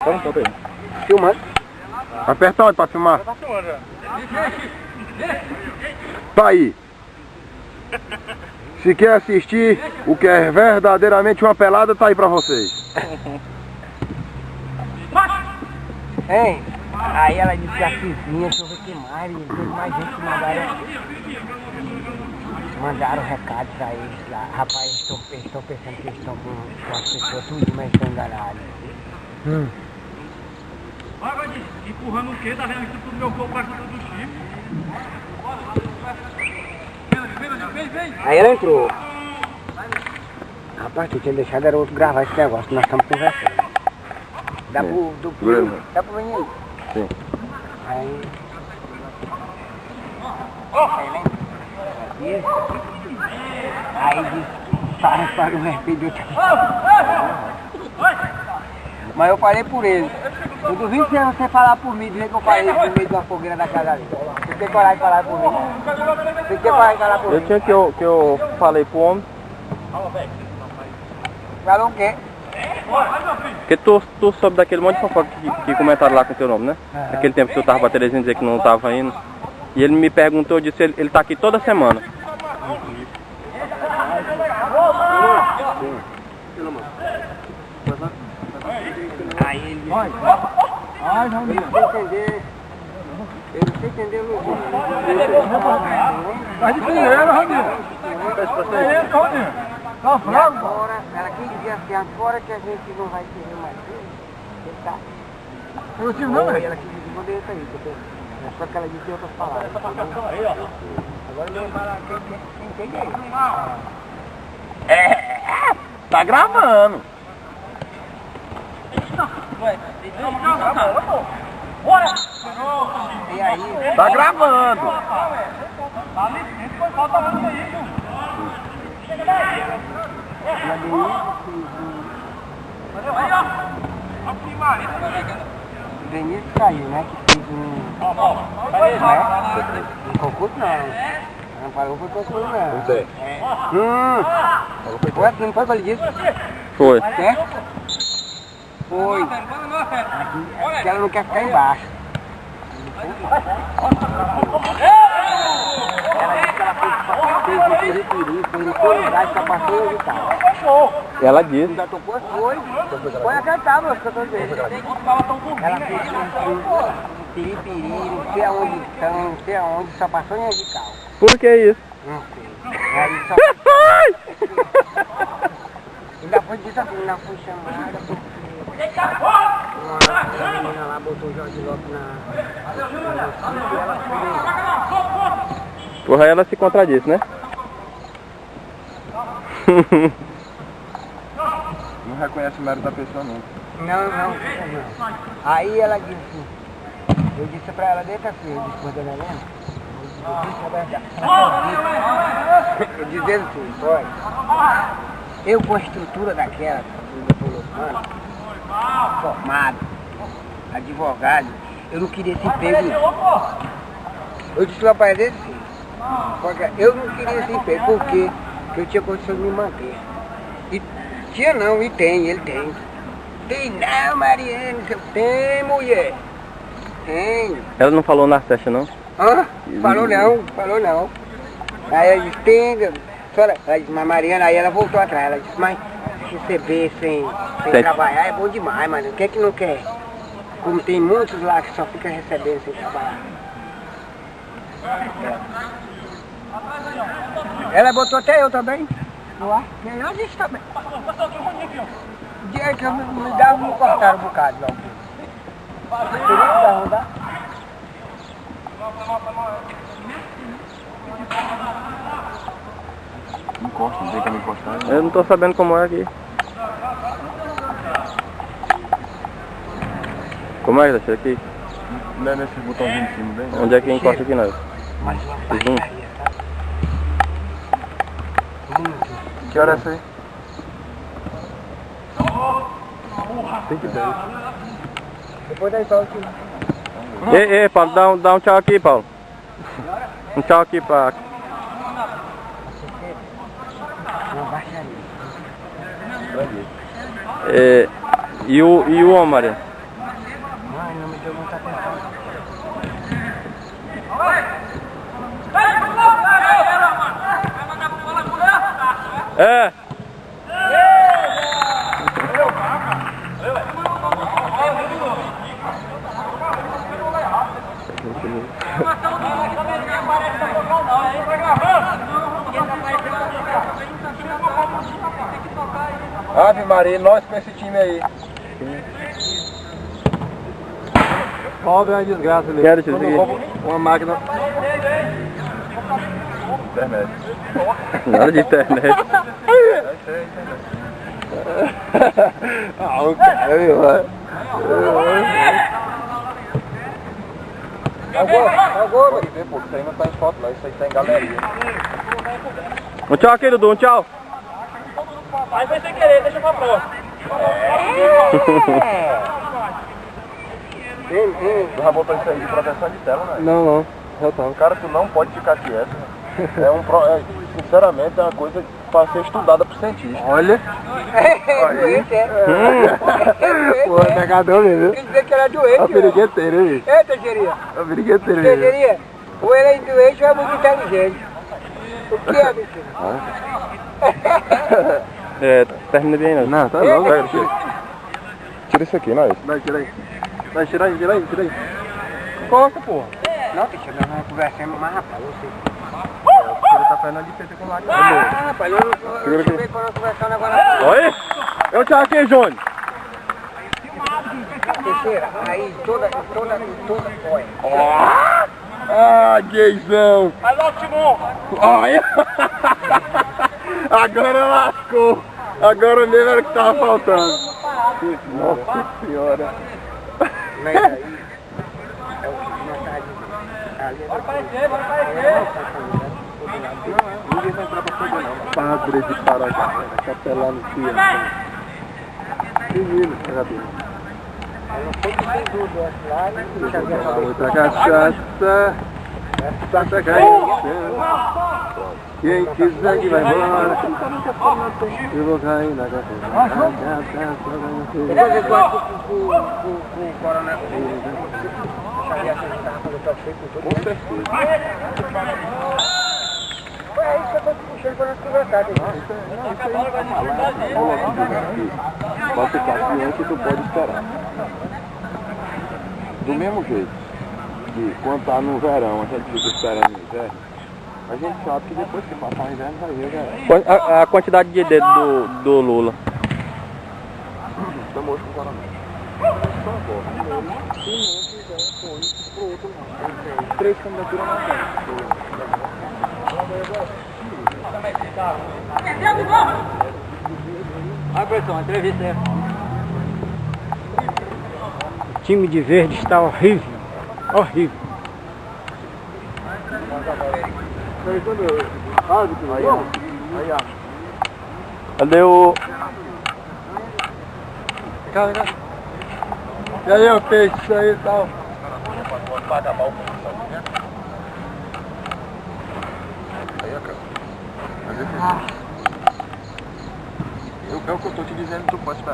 Conta aí. Filmando. Aperta onde pra filmar? Tá filmando já. Tá aí. Se quer assistir o que é verdadeiramente uma pelada, tá aí pra vocês. Hein? Aí ela disse que a vizinha, deixa eu ver que mais, teve mais gente que mandaram recado pra eles lá. Rapaz, eles estão pensando que eles estão com as pessoas tudo, mas estão enganados. Vai, empurrando o quê? Tá vendo isso tudo meu corpo pra cima do chifre? Vem. Aí ela entrou. Rapaz, tu tinha deixado era outro gravar esse negócio, nós estamos conversando. Dá pro menino? Sim. Aí... Aí disse, para o respeito. Mas eu falei por ele. Eu duvido se você falar por mim, dizer que eu falei no meio de uma fogueira da casa ali. Você tem coragem de falar por mim? Você tem coragem de falar por mim? Eu tinha que eu falei pro homem. Falou o quê? Porque tu soube daquele monte de fofoca que comentaram lá com o teu nome, né? Aquele tempo que tu tava pra Terezinha dizer que não tava indo. E ele me perguntou, eu disse, ele tá aqui toda semana. Aí ele disse, ai, não entender. Ele não entendeu, Tá de primeiro, Raminho. Tá frango? Agora, ela quis dizer assim, agora que a gente não vai querer mais ele tá... Eu tive não, Ela quis responder isso aí, porque é só que ela disse outras palavras. Agora não vai lá, quem entende aí? Tá gravando. Bora! E aí? Tá gravando. O Denise saiu, né? Que fez um concurso não. Não parou por concurso não. Não sei. Foi assim, não foi o que ele disse? Foi. Certo? Foi. Porque ela não quer ficar embaixo. Ela disse que ela fez o piripiri, foi em todo lugar, só passou e tal. Ela disse. Ainda tocou, foi acreditar, moço, que eu tô dizendo. Ela fez um piripiri, não sei aonde estão, não sei aonde, só passou em Edical. Por que isso? Não sei. Aí só... Ainda foi dito assim, ainda foi chamada porque... Uma menina lá botou o Jorge Lopes na... E ela foi... Porra, ela se contradisse, né? Não reconhece o mérito da pessoa, não. Não. Aí ela disse assim, eu disse pra ela, deita assim, eu disse pra Dona Helena, eu dizendo assim, olha, eu com a estrutura daquela, do Polofano, formado, advogado, eu não queria esse emprego. Eu disse lá pra ele assim, porque eu não queria esse emprego, porque eu tinha condição de me manter. E tinha não, e tem, ele tem. Tem não, Mariane, tem, mulher. Tem. Ela não falou na festa, não? Hã? Falou não. Aí ela disse, tem, senhora, ela disse, mas Mariana, aí ela voltou atrás, ela disse, mas receber sem trabalhar é bom demais, mas o que é que não quer? Como tem muitos lá que só ficam recebendo sem trabalhar. Ela botou até eu também. No ar. E ela disse também. O dia que eu me dava, me cortaram um bocado lá. Encosta, não tem como encostar. Eu não tô sabendo como é aqui. Como é que tá aqui? Não é nesse botãozinho de cima, bem? Onde é que encosta aqui nós? Que hora é essa aí? Tem que ver. Depois daí só aqui. Ei, Paulo, dá um tchau aqui, Paulo. Um tchau aqui pra... Uma baixaria. E o homem, Maria? deu muita atenção. É. Ave Maria, nós com esse time aí. Pobre é uma desgraça ali. Quero te seguir. Uma máquina. Internet. Nada de internet. Ah, o cara, viu? Agora, pô, isso aí não tá em foto, não. Isso aí tá em galeria. Um tchau aqui, Dudu. Um tchau. Aí vai sem querer, deixa pra próxima. Tu já botou isso aí de proteção de tela, né? Não. Já tá. Cara, tu não pode ficar quieto. Sinceramente, é uma coisa pra ser estudada por cientista. Olha. Doente, é. Pô, é pegador mesmo. Quer dizer que era doente. É pirigueteiro, hein? É, Teixeirinha. É pirigueteiro mesmo. Teixeirinha, ou ele é doente ou é muito inteligente. O que é, bicho? É, termina bem, não. Não, tá louco, velho. Tira isso aqui, nós. Vai, tira aí. Vai, tira aí. Encosta, porra. Não, Teixeira, nós conversamos mais, rapaz, eu sei. Ele tá fazendo de PT com lá. Ah, rapaz, eu não sei quando nós conversamos agora. Oi? Eu tchau aqui, Júnior. Teixeira, aí toda foi. Ah, gaysão. Vai lá, Timon. Olha. Agora lascou. Agora mesmo era o que tava faltando. Nossa senhora. Mas aí, é o que nós tá dizendo. Ali Vai aparecer, vai aparecer. Ninguém vai entrar pra fogo não. Padre de Paraguai, capelão no Cia. Menino, cabelo. Eu não sei que tem dúvida lá, né? Muita cachaça. Santa cachaça. Quem quiser que vai embora. Eu vou cair na cachaça. Depois eu gosto com o coronel. Xavier, a gente tava falando que eu sei com todo mundo. Foi isso que eu tô puxando pra nós conversar. Pode ficar ciente, tu pode esperar. Do mesmo jeito que quando tá no verão, a gente fica esperando o inverno, a gente sabe que depois que passar o inverno vai ver verão. A quantidade de dedos do Lula. Estamos hoje com o coronel. Só agora. Se não quiser, foi pro outro lado. 3 candidaturas na frente. Vai, pessoal, entrevista aí. O time de verde está horrível. Horrível. Aí, ó. Cadê o... Cá. E aí, o peixe, isso aí e tal. Aí, ó, cara. É o que eu tô te dizendo, tu pode esperar.